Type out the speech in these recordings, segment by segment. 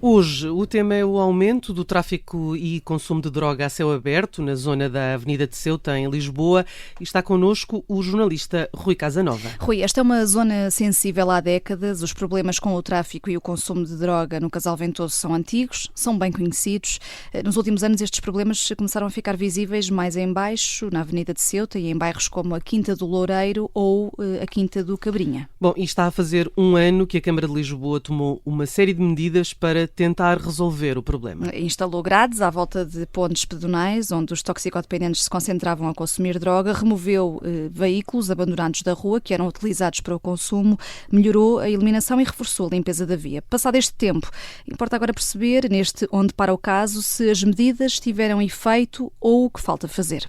Hoje o tema é o aumento do tráfico e consumo de droga a céu aberto na zona da Avenida de Ceuta, em Lisboa, e está connosco o jornalista Rui Casanova. Rui, esta é uma zona sensível há décadas. Os problemas com o tráfico e o consumo de droga no Casal Ventoso são antigos, são bem conhecidos. Nos últimos anos estes problemas começaram a ficar visíveis mais em baixo, na Avenida de Ceuta e em bairros como a Quinta do Loureiro ou a Quinta do Cabrinha. Bom, e está a fazer um ano que a Câmara de Lisboa tomou uma série de medidas para tentar resolver o problema. Instalou grades à volta de pontos pedonais onde os toxicodependentes se concentravam a consumir droga, removeu veículos abandonados da rua que eram utilizados para o consumo, melhorou a iluminação e reforçou a limpeza da via. Passado este tempo, importa agora perceber, neste Onde Para o Caso, se as medidas tiveram efeito ou o que falta fazer.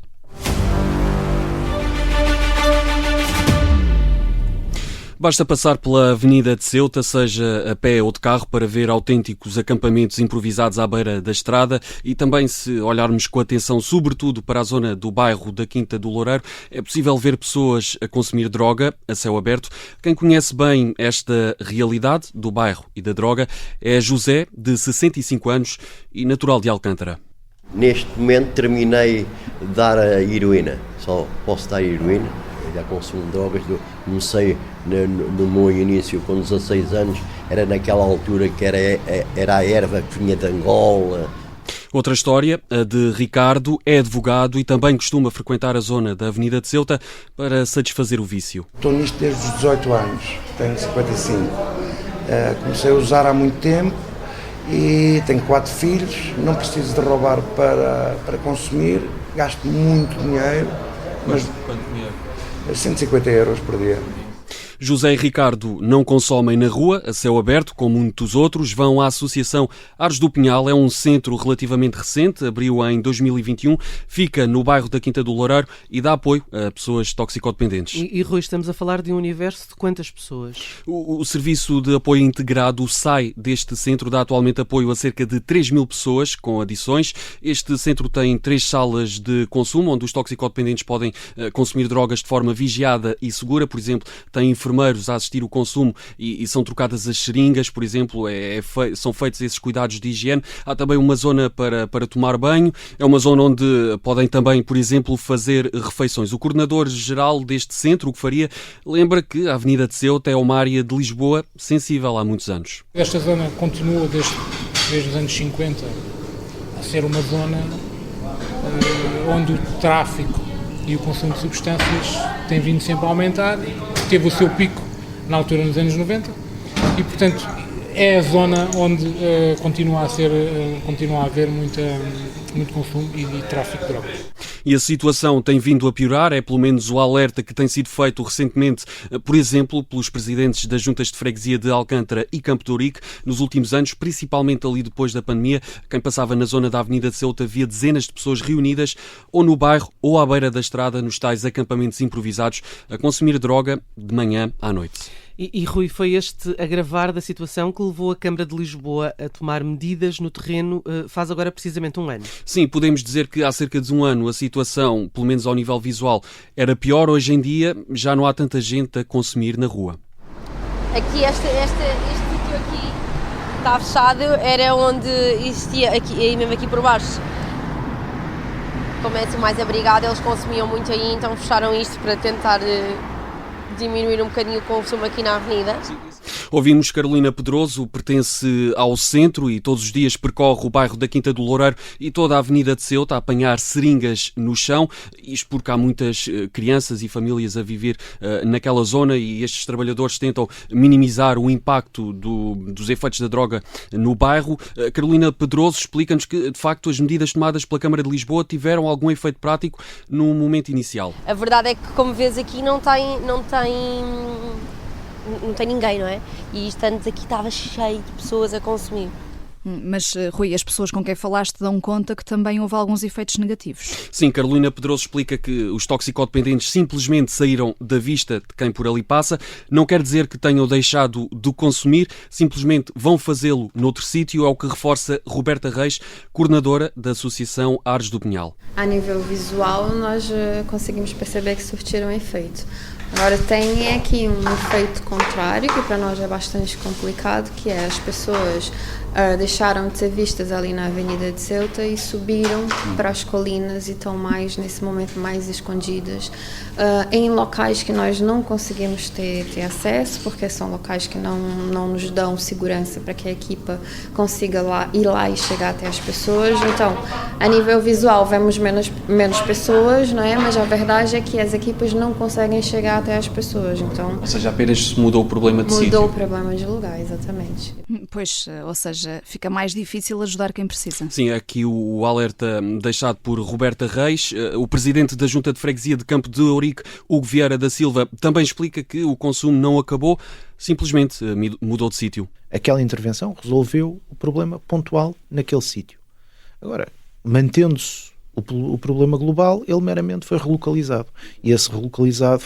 Basta passar pela Avenida de Ceuta, seja a pé ou de carro, para ver autênticos acampamentos improvisados à beira da estrada e também, se olharmos com atenção sobretudo para a zona do bairro da Quinta do Loureiro, é possível ver pessoas a consumir droga a céu aberto. Quem conhece bem esta realidade do bairro e da droga é José, de 65 anos e natural de Alcântara. Neste momento terminei de dar a heroína, só posso dar heroína. Já consumo drogas, comecei no meu início com 16 anos, era naquela altura que era a erva que vinha de Angola. Outra história, a de Ricardo, é advogado e também costuma frequentar a zona da Avenida de Ceuta para satisfazer o vício. Estou nisto desde os 18 anos, tenho 55. Comecei a usar há muito tempo e tenho 4 filhos, não preciso de roubar para consumir, gasto muito dinheiro. Mas quanto dinheiro? 150 euros por dia. José e Ricardo não consomem na rua, a céu aberto, como muitos outros. Vão à Associação Ares do Pinhal. É um centro relativamente recente, abriu em 2021, fica no bairro da Quinta do Loureiro e dá apoio a pessoas toxicodependentes. E Rui, estamos a falar de um universo de quantas pessoas? O Serviço de Apoio Integrado, o SAI, deste centro dá atualmente apoio a cerca de 3.000 pessoas, com adições. Este centro tem 3 salas de consumo, onde os toxicodependentes podem consumir drogas de forma vigiada e segura. Por exemplo, tem enfermeiros a assistir o consumo e são trocadas as seringas, por exemplo, são feitos esses cuidados de higiene. Há também uma zona para tomar banho, é uma zona onde podem também, por exemplo, fazer refeições. O coordenador-geral deste centro, o que faria, lembra que a Avenida de Ceuta é uma área de Lisboa sensível há muitos anos. Esta zona continua desde os anos 50 a ser uma zona onde o tráfico e o consumo de substâncias tem vindo sempre a aumentar. Teve o seu pico na altura nos anos 90 e, portanto, é a zona onde continua a haver muito consumo e tráfico de drogas. E a situação tem vindo a piorar, é pelo menos o alerta que tem sido feito recentemente, por exemplo, pelos presidentes das juntas de freguesia de Alcântara e Campo de Ourique. Nos últimos anos, principalmente ali depois da pandemia, quem passava na zona da Avenida de Ceuta via dezenas de pessoas reunidas ou no bairro ou à beira da estrada, nos tais acampamentos improvisados, a consumir droga de manhã à noite. E Rui, foi este agravar da situação que levou a Câmara de Lisboa a tomar medidas no terreno faz agora precisamente um ano. Sim, podemos dizer que há cerca de um ano a situação, pelo menos ao nível visual, era pior. Hoje em dia já não há tanta gente a consumir na rua. Aqui, este sítio aqui está fechado, era onde existia, mesmo aqui por baixo. Como é assim mais abrigado, eles consumiam muito aí, então fecharam isto para tentar diminuir um bocadinho o consumo aqui na avenida. Ouvimos Carolina Pedroso, pertence ao centro e todos os dias percorre o bairro da Quinta do Loureiro e toda a Avenida de Ceuta a apanhar seringas no chão. Isto porque há muitas crianças e famílias a viver naquela zona e estes trabalhadores tentam minimizar o impacto dos efeitos da droga no bairro. Carolina Pedroso explica-nos que, de facto, as medidas tomadas pela Câmara de Lisboa tiveram algum efeito prático no momento inicial. A verdade é que, como vês aqui, não tem ninguém, não é? E estando aqui estava cheio de pessoas a consumir. Mas, Rui, as pessoas com quem falaste dão conta que também houve alguns efeitos negativos. Sim, Carolina Pedroso explica que os toxicodependentes simplesmente saíram da vista de quem por ali passa. Não quer dizer que tenham deixado de consumir, simplesmente vão fazê-lo noutro sítio, é o que reforça Roberta Reis, coordenadora da Associação Ares do Pinhal. A nível visual, nós conseguimos perceber que surtiram efeito. Agora tem aqui um efeito contrário, que para nós é bastante complicado, que é as pessoas deixaram de ser vistas ali na Avenida de Ceuta e subiram para as colinas e estão mais, nesse momento, mais escondidas em locais que nós não conseguimos ter acesso, porque são locais que não nos dão segurança para que a equipa consiga ir lá e chegar até as pessoas. Então, a nível visual, vemos menos pessoas, não é? Mas a verdade é que as equipas não conseguem chegar até as pessoas. Então, ou seja, apenas mudou o problema de sítio. Mudou o problema de lugar, exatamente. Pois, ou seja, fica mais difícil ajudar quem precisa. Sim, aqui o alerta deixado por Roberta Reis. O presidente da Junta de Freguesia de Campo de Ourique, Hugo Vieira da Silva, também explica que o consumo não acabou, simplesmente mudou de sítio. Aquela intervenção resolveu o problema pontual naquele sítio. Agora, mantendo-se o problema global, ele meramente foi relocalizado. E esse relocalizado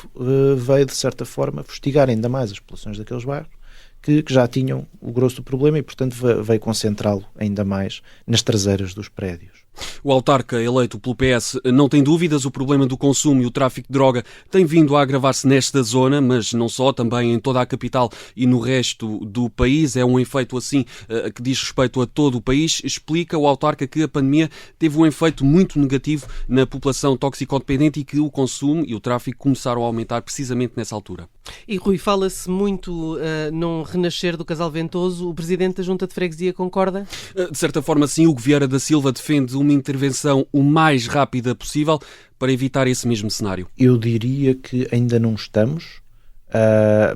veio, de certa forma, fustigar ainda mais as populações daqueles bairros que já tinham o grosso do problema e, portanto, veio concentrá-lo ainda mais nas traseiras dos prédios. O autarca eleito pelo PS não tem dúvidas, o problema do consumo e o tráfico de droga tem vindo a agravar-se nesta zona, mas não só, também em toda a capital e no resto do país. É um efeito assim que diz respeito a todo o país. Explica o autarca que a pandemia teve um efeito muito negativo na população toxicodependente e que o consumo e o tráfico começaram a aumentar precisamente nessa altura. E Rui, fala-se muito num renascer do Casal Ventoso. O presidente da Junta de Freguesia concorda? De certa forma, sim. Hugo Vieira da Silva defende uma intervenção o mais rápida possível para evitar esse mesmo cenário. Eu diria que ainda não estamos,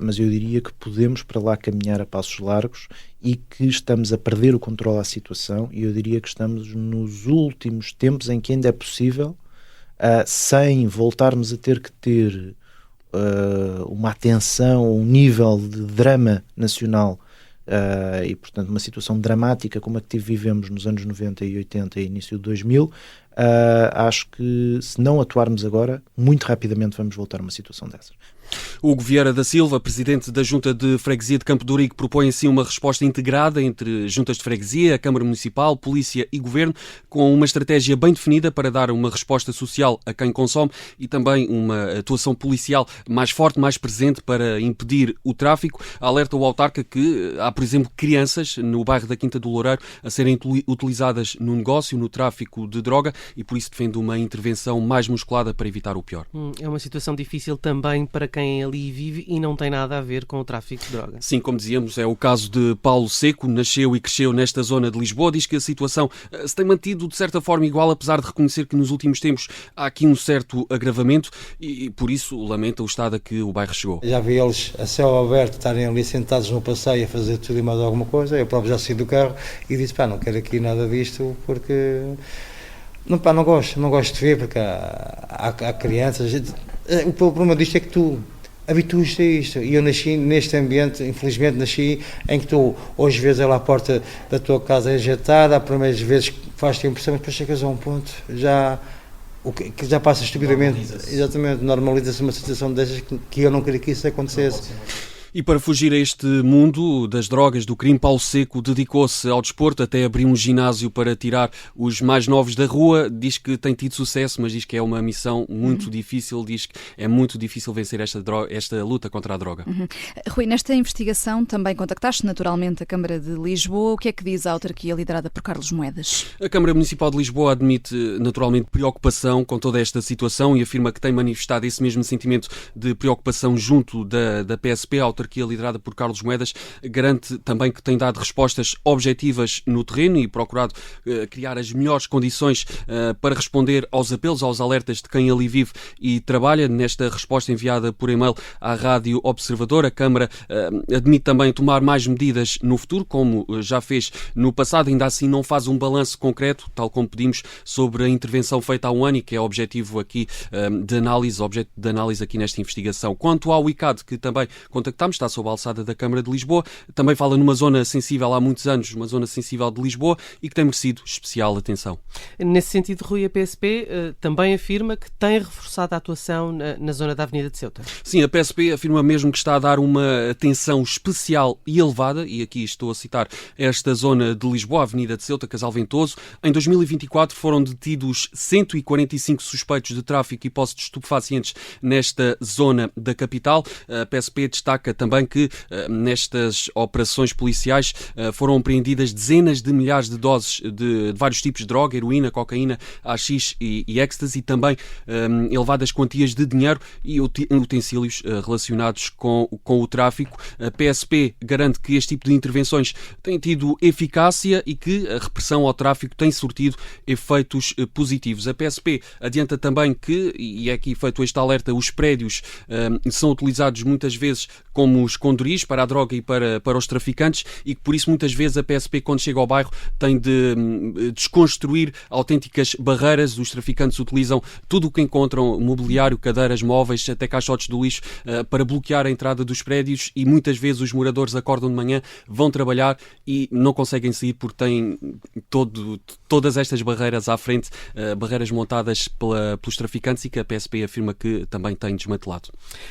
mas eu diria que podemos para lá caminhar a passos largos e que estamos a perder o controle à situação, e eu diria que estamos nos últimos tempos em que ainda é possível, sem voltarmos a ter que ter uma atenção, um nível de drama nacional e, portanto, uma situação dramática como a que vivemos nos anos 90 e 80 e início de 2000, acho que se não atuarmos agora, muito rapidamente vamos voltar a uma situação dessas. Hugo Vieira da Silva, presidente da Junta de Freguesia de Campo de Ourique, propõe assim uma resposta integrada entre juntas de freguesia, a Câmara Municipal, Polícia e Governo, com uma estratégia bem definida para dar uma resposta social a quem consome e também uma atuação policial mais forte, mais presente para impedir o tráfico. Alerta o autarca que há, por exemplo, crianças no bairro da Quinta do Loureiro a serem utilizadas no negócio, no tráfico de droga, e por isso defende uma intervenção mais musculada para evitar o pior. É uma situação difícil também para quem ali vive e não tem nada a ver com o tráfico de droga. Sim, como dizíamos, é o caso de Paulo Seco, nasceu e cresceu nesta zona de Lisboa. Diz que a situação se tem mantido de certa forma igual, apesar de reconhecer que nos últimos tempos há aqui um certo agravamento e por isso lamenta o estado a que o bairro chegou. Já vi eles a céu aberto estarem ali sentados no passeio a fazer tudo e mais alguma coisa. Eu próprio já saí do carro e disse, não quero aqui nada disto porque não gosto de ver, porque há crianças. O problema disto é que tu habituas-te a isto, e eu nasci neste ambiente, infelizmente nasci em que tu hoje vezes ela à porta da tua casa é agitada, há primeiras vezes que faz-te a impressão, mas depois chegas a um ponto, que já passa estupidamente, exatamente, normaliza-se uma situação dessas que eu não queria que isso acontecesse. E para fugir a este mundo das drogas, do crime, Paulo Seco dedicou-se ao desporto, até abriu um ginásio para tirar os mais novos da rua. Diz que tem tido sucesso, mas diz que é uma missão muito difícil, diz que é muito difícil vencer esta luta contra a droga. Rui, nesta investigação também contactaste naturalmente a Câmara de Lisboa. O que é que diz a autarquia liderada por Carlos Moedas? A Câmara Municipal de Lisboa admite naturalmente preocupação com toda esta situação e afirma que tem manifestado esse mesmo sentimento de preocupação junto da PSP. A autarquia liderada por Carlos Moedas garante também que tem dado respostas objetivas no terreno e procurado criar as melhores condições para responder aos apelos, aos alertas de quem ali vive e trabalha. Nesta resposta enviada por e-mail à Rádio Observador, a Câmara admite também tomar mais medidas no futuro, como já fez no passado. Ainda assim não faz um balanço concreto, tal como pedimos, sobre a intervenção feita há um ano e que é objetivo aqui de análise, objeto de análise aqui nesta investigação. Quanto ao ICAD, que também contactámos, falamos, está sob a alçada da Câmara de Lisboa, também fala numa zona sensível há muitos anos, uma zona sensível de Lisboa e que tem merecido especial atenção. Nesse sentido, Rui, a PSP também afirma que tem reforçado a atuação na zona da Avenida de Ceuta. Sim, a PSP afirma mesmo que está a dar uma atenção especial e elevada, e aqui estou a citar esta zona de Lisboa, a Avenida de Ceuta, Casal Ventoso. Em 2024 foram detidos 145 suspeitos de tráfico e posse de estupefacientes nesta zona da capital. A PSP destaca também que nestas operações policiais foram apreendidas dezenas de milhares de doses de vários tipos de droga, heroína, cocaína, haxixe e êxtase, e também elevadas quantias de dinheiro e utensílios relacionados com o tráfico. A PSP garante que este tipo de intervenções tem tido eficácia e que a repressão ao tráfico tem sortido efeitos positivos. A PSP adianta também que, e é aqui feito este alerta, os prédios são utilizados muitas vezes como esconderijos para a droga e para os traficantes, e que por isso muitas vezes a PSP, quando chega ao bairro, tem de desconstruir autênticas barreiras. Os traficantes utilizam tudo o que encontram, mobiliário, cadeiras, móveis, até caixotes do lixo, para bloquear a entrada dos prédios, e muitas vezes os moradores acordam de manhã, vão trabalhar e não conseguem sair porque têm todas estas barreiras à frente, barreiras montadas pelos traficantes, e que a PSP afirma que também tem desmantelado.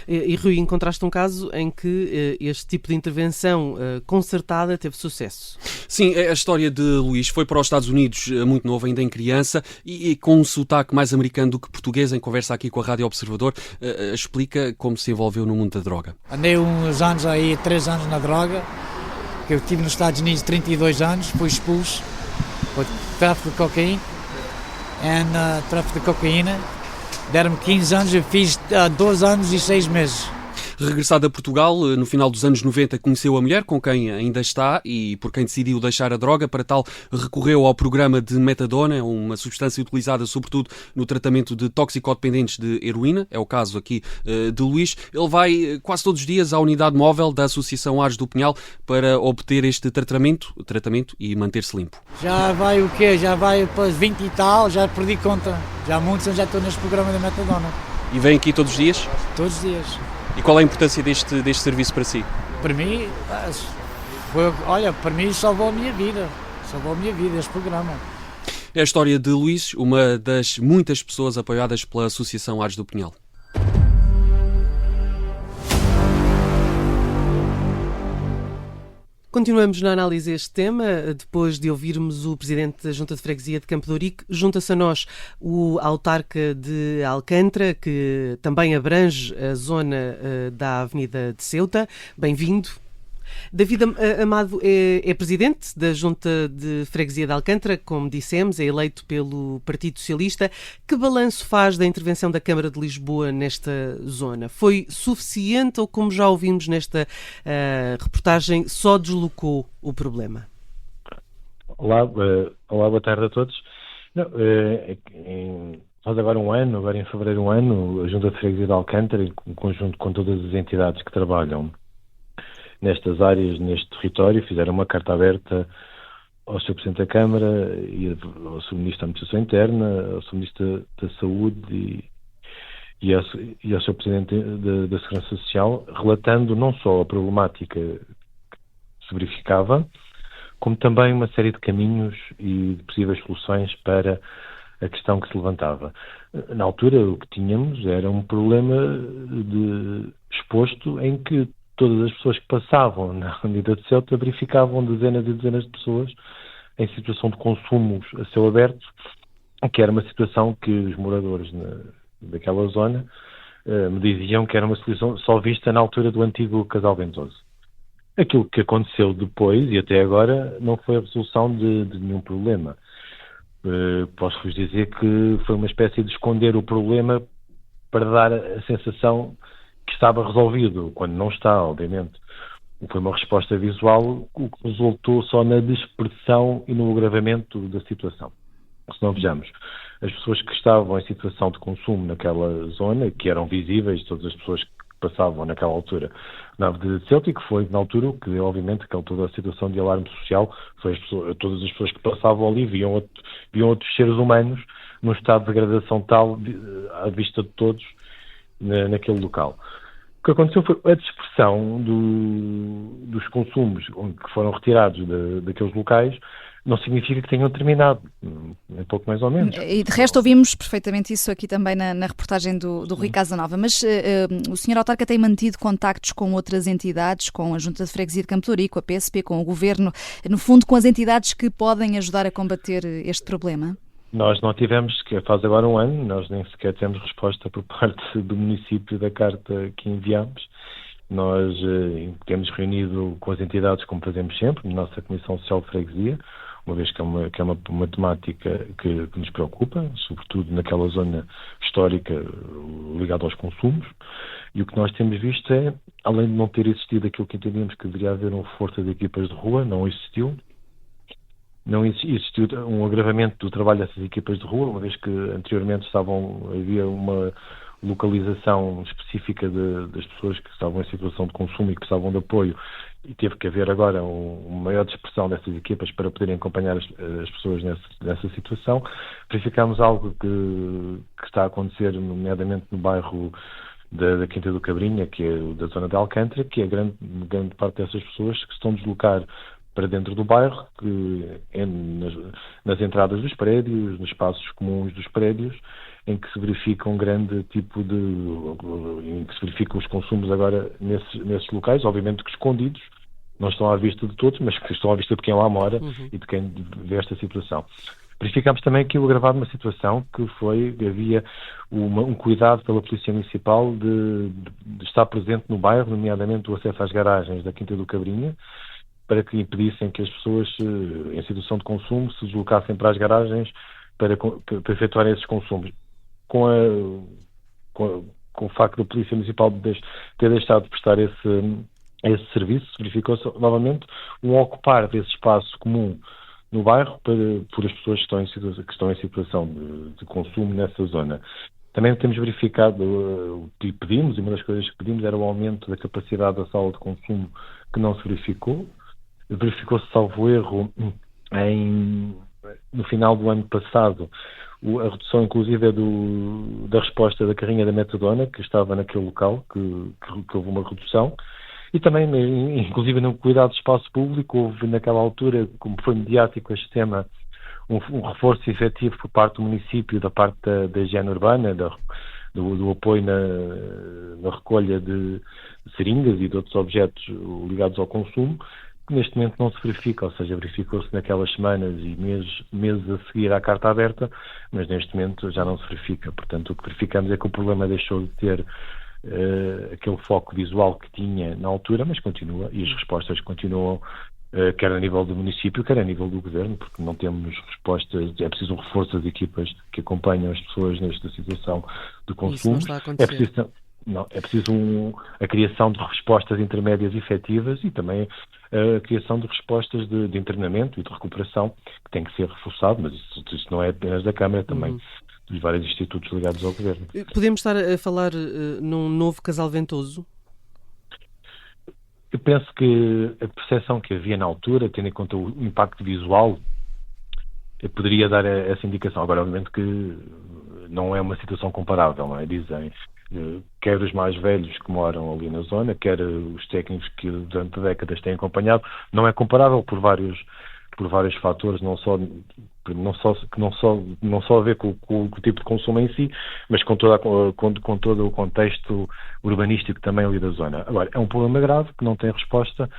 E Rui, encontraste um caso em que este tipo de intervenção concertada teve sucesso. Sim, a história de Luís foi para os Estados Unidos muito novo, ainda em criança, e com um sotaque mais americano do que português. Em conversa aqui com a Rádio Observador, explica como se envolveu no mundo da droga. Andei uns anos aí, 3 anos na droga. Eu estive nos Estados Unidos 32 anos, fui expulso por tráfico de cocaína. Tráfico de cocaína. Deram-me 15 anos, eu fiz 12 anos e 6 meses. Regressado a Portugal, no final dos anos 90, conheceu a mulher com quem ainda está e por quem decidiu deixar a droga. Para tal, recorreu ao programa de metadona, uma substância utilizada sobretudo no tratamento de toxicodependentes de heroína. É o caso aqui de Luís. Ele vai quase todos os dias à unidade móvel da Associação Ares do Pinhal para obter este tratamento e manter-se limpo. Já vai o quê? Já vai para 20 e tal, já perdi conta. Já há muitos anos já estou neste programa de metadona. E vem aqui todos os dias? Todos os dias. E qual é a importância deste serviço para si? Para mim, para mim salvou a minha vida este programa. É a história de Luís, uma das muitas pessoas apoiadas pela Associação Ares do Pinhal. Continuamos na análise deste tema, depois de ouvirmos o Presidente da Junta de Freguesia de Campo de Ourique. Junta-se a nós o autarca de Alcântara, que também abrange a zona da Avenida de Ceuta. Bem-vindo. David Amado é Presidente da Junta de Freguesia de Alcântara, como dissemos, é eleito pelo Partido Socialista. Que balanço faz da intervenção da Câmara de Lisboa nesta zona? Foi suficiente ou, como já ouvimos nesta reportagem, só deslocou o problema? Olá, boa tarde a todos. Faz agora em fevereiro a Junta de Freguesia de Alcântara, em conjunto com todas as entidades que trabalham nestas áreas, neste território, fizeram uma carta aberta ao Sr. Presidente da Câmara e ao Sr. Ministro da Administração Interna, ao Sr. Ministro da Saúde e ao Sr. Presidente da Segurança Social, relatando não só a problemática que se verificava, como também uma série de caminhos e de possíveis soluções para a questão que se levantava. Na altura, o que tínhamos era um problema exposto em que todas as pessoas que passavam na Avenida de Ceuta verificavam dezenas e dezenas de pessoas em situação de consumos a céu aberto, que era uma situação que os moradores daquela zona me diziam que era uma situação só vista na altura do antigo Casal Ventoso. Aquilo que aconteceu depois e até agora não foi a resolução de nenhum problema. Posso-vos dizer que foi uma espécie de esconder o problema para dar a sensação que estava resolvido, quando não está, obviamente. Foi uma resposta visual, o que resultou só na dispersão e no agravamento da situação. Se não vejamos, as pessoas que estavam em situação de consumo naquela zona, que eram visíveis, todas as pessoas que passavam naquela altura na Avenida de Ceuta, e que foi na altura que, obviamente, que toda a situação de alarme social, foi todas as pessoas que passavam ali viam outros seres humanos num estado de degradação tal à vista de todos naquele local. O que aconteceu foi a dispersão dos consumos que foram retirados daqueles locais. Não significa que tenham terminado, nem pouco mais ou menos. E de resto ouvimos perfeitamente isso aqui também na reportagem do Rui Casanova, mas o Sr. Autarca tem mantido contactos com outras entidades, com a Junta de Freguesia de Campo de Ourique, com a PSP, com o Governo, no fundo com as entidades que podem ajudar a combater este problema? Nós não tivemos, que faz agora um ano, nós nem sequer temos resposta por parte do município da carta que enviamos. Nós temos reunido com as entidades, como fazemos sempre, na nossa Comissão Social de Freguesia, uma vez que é uma temática que nos preocupa, sobretudo naquela zona histórica ligada aos consumos. E o que nós temos visto é, além de não ter existido aquilo que entendíamos que deveria haver um reforço de equipas de rua, não existiu um agravamento do trabalho dessas equipas de rua, uma vez que anteriormente havia uma localização específica das pessoas que estavam em situação de consumo e que precisavam de apoio, e teve que haver agora uma maior dispersão dessas equipas para poderem acompanhar as pessoas nessa situação. Verificámos algo que está a acontecer, nomeadamente no bairro da Quinta do Cabrinha, que é da zona de Alcântara, que é grande parte dessas pessoas que estão a deslocar para dentro do bairro, que é nas entradas dos prédios, nos espaços comuns dos prédios, em que se verifica um grande tipo em que se verificam os consumos agora nesses locais, obviamente que escondidos, não estão à vista de todos, mas que estão à vista de quem lá mora e de quem vê esta situação. Verificámos também aqui o agravado de uma situação que havia um cuidado pela Polícia Municipal de estar presente no bairro, nomeadamente o acesso às garagens da Quinta do Cabrinha, para que impedissem que as pessoas em situação de consumo se deslocassem para as garagens para efetuarem esses consumos. Com o facto da Polícia Municipal ter deixado de prestar esse serviço, verificou-se novamente um ocupar desse espaço comum no bairro por as pessoas que estão em situação de consumo nessa zona. Também temos verificado e pedimos, e uma das coisas que pedimos era o aumento da capacidade da sala de consumo, que não se verificou. Verificou-se, salvo erro, no final do ano passado, a redução inclusive da resposta da carrinha da metadona que estava naquele local, que houve uma redução. E também, inclusive no cuidado do espaço público, houve naquela altura, como foi mediático este tema, um reforço efetivo por parte do município, da parte da higiene urbana, do apoio na recolha de seringas e de outros objetos ligados ao consumo, que neste momento não se verifica, ou seja, verificou-se naquelas semanas e meses a seguir à carta aberta, mas neste momento já não se verifica. Portanto, o que verificamos é que o problema deixou de ter aquele foco visual que tinha na altura, mas continua, e as respostas continuam, quer a nível do município, quer a nível do governo, porque não temos respostas. É preciso um reforço das equipas que acompanham as pessoas nesta situação de consumo. Isso não está a acontecer. É preciso a criação de respostas intermédias efetivas e também a criação de respostas de internamento e de recuperação, que tem que ser reforçado, mas isso não é apenas da Câmara, também dos vários institutos ligados ao Governo. Podemos estar a falar num novo casal ventoso? Eu penso que a percepção que havia na altura, tendo em conta o impacto visual, poderia dar essa indicação. Agora, obviamente que não é uma situação comparável, não é? Dizem, quer os mais velhos que moram ali na zona, quer os técnicos que durante décadas têm acompanhado, não é comparável por vários fatores, não só a ver com o tipo de consumo em si, mas com todo o contexto urbanístico também ali da zona. Agora, é um problema grave que não tem resposta,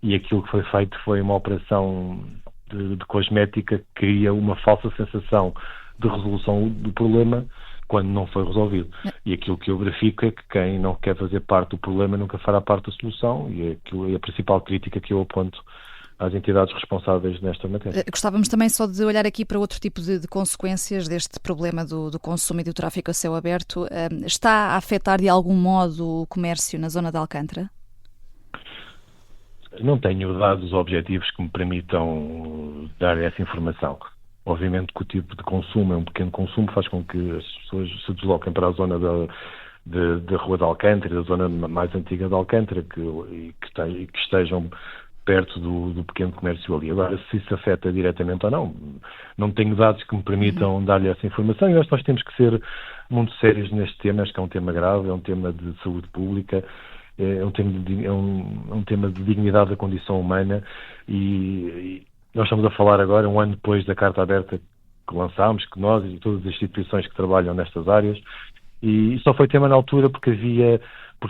e aquilo que foi feito foi uma operação de cosmética que cria uma falsa sensação de resolução do problema quando não foi resolvido. E aquilo que eu verifico é que quem não quer fazer parte do problema nunca fará parte da solução, e é a principal crítica que eu aponto às entidades responsáveis nesta matéria. Gostávamos também só de olhar aqui para outro tipo de consequências deste problema do consumo e do tráfico a céu aberto. Está a afetar de algum modo o comércio na zona de Alcântara? Não tenho dados objetivos que me permitam dar essa informação. Obviamente que o tipo de consumo é um pequeno consumo, faz com que as pessoas se desloquem para a zona da Rua de Alcântara, da zona mais antiga de Alcântara, que estejam perto do pequeno comércio ali. Agora, se isso afeta diretamente ou não tenho dados que me permitam dar-lhe essa informação, e nós temos que ser muito sérios neste tema. Acho que é um tema grave, é um tema de saúde pública, é um tema de dignidade da condição humana e nós estamos a falar agora, um ano depois da Carta Aberta que lançámos, que nós e todas as instituições que trabalham nestas áreas, e só foi tema na altura porque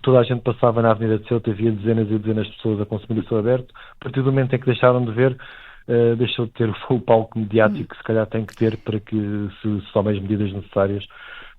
toda a gente passava na Avenida de Ceuta, havia dezenas e dezenas de pessoas a consumir o céu aberto. A partir do momento em que deixaram de ver, deixou de ter o palco mediático que se calhar tem que ter para que se tomem as medidas necessárias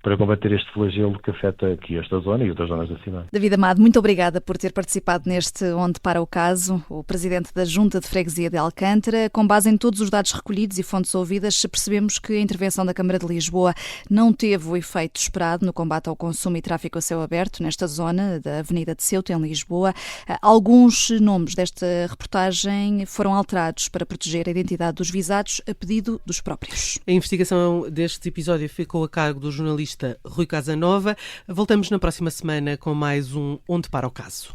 para combater este flagelo que afeta aqui esta zona e outras zonas da cidade. David Amado, muito obrigada por ter participado neste Onde Para o Caso. O Presidente da Junta de Freguesia de Alcântara, com base em todos os dados recolhidos e fontes ouvidas, percebemos que a intervenção da Câmara de Lisboa não teve o efeito esperado no combate ao consumo e tráfico a céu aberto nesta zona da Avenida de Ceuta, em Lisboa. Alguns nomes desta reportagem foram alterados para proteger a identidade dos visados a pedido dos próprios. A investigação deste episódio ficou a cargo do jornalista Rui Casanova. Voltamos na próxima semana com mais um Onde Para o Caso.